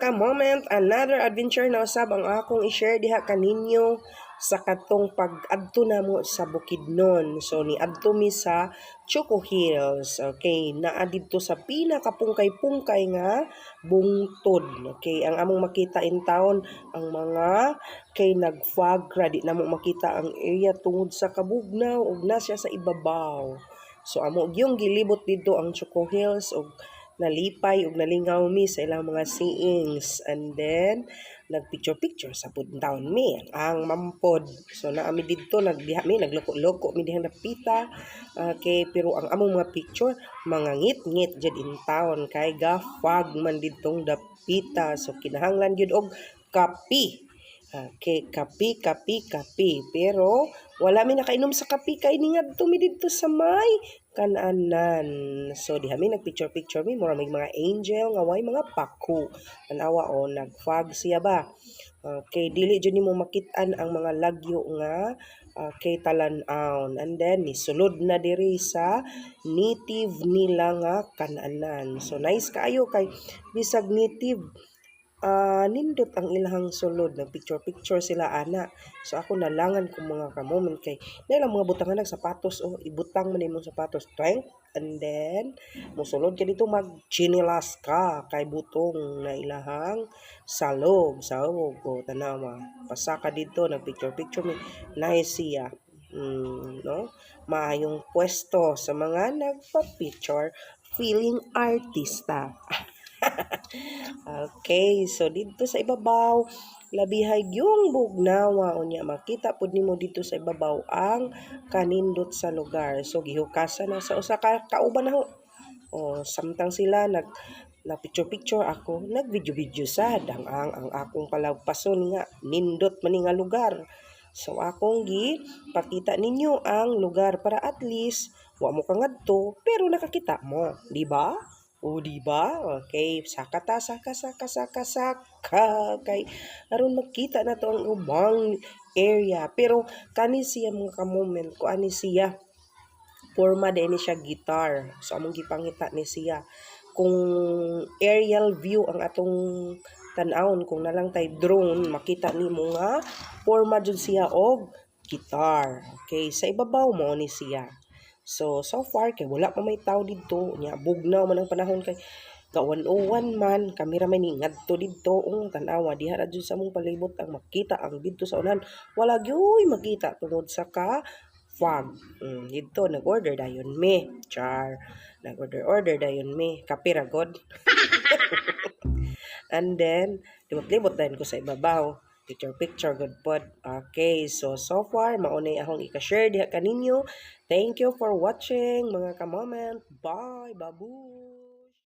ka-moment, another adventure na usab ang akong i-share diha kaninyo sa katong pag-adto namo sa Bukidnon. So ni adto mi sa Choco Hills. Okay, naa didto sa pinakapungkay-pungkay nga bungtod. Okay, ang among makita in town ang mga kay nag-fog di namo makita ang area tungod sa kabugnaw ug na siya sa ibabaw. So amo gyung gilibot dito ang Choco Hills ug nalipay ug nalingaw mi sa ilang mga seeings, and then nagpicture sa puntaon mi ang mampod. So naami didto nagdiha mi nagloko-loko mi diha napita. Okay, pero ang among mga picture mga ngit-ngit jud in town kay ga-fog man didtong dapita. So kinahanglan jud og kapi. Okay, kapi. Pero wala mi nakainom sa kapi kay ningadto mi didto sa may kananan. So diha mi nagpicture mi mura may mga angel nga way mga pako. Tanawa o nagfog siya ba. Okay, dili jud nimo makit-an ang mga lagyo nga kay talan-aon. And then nisulod na diri sa native nila nga kananan. So nice kaayo kay bisag native nindot ang ilahang sulod, nagpicture sila ana. So ako nalangan kung mga ka-moment kay nila mga butangan ng sapatos ibutang man imong sapatos strength, and then musulod ka dito mag-chinilas ka kay butong na ilahang salog o tanawa pasaka dito nagpicture mi nice siya. No, maayong pwesto sa mga nagpa-picture feeling artista. Okay, so dito sa ibabaw labihay yung bugnawa unya makita pud nimo dito sa ibabaw ang kanindot sa lugar. So gihukasan na sa usa ka kauban na samtang sila na picture ako nag-video sad ang akong palagpason nga nindot man nga lugar. So akong gi pakita ninyo ang lugar para at least wa mo kangadto pero nakakita mo, di ba? O di ba? Okay, saka kay aron makita na to ang ubang area. Pero kani siya mga ka-moment ko ani siya forma din ni siya guitar. So among gipangita ni siya kung aerial view ang atong tan-awon kung nalang tay drone makita nimo nga forma jud siya og guitar. Okay, sa ibabaw mo ni siya. So far kay wala pa may tao didto nya bugnaw man ang panahon kay ka-101 man kamera may ni ngadto didto tan-awa diha ra jud sa among palibot ang makita ang didto sa unan wala gyoy makita tungod sa ka fog. Didto nag-order dayon mi nag-order dayon mi kape ra god. And then libot dayon ko sa ibabaw picture good pod. Okay, so far maunay akong i-share diha kaninyo. Thank you for watching mga ka-moment. Bye, babu.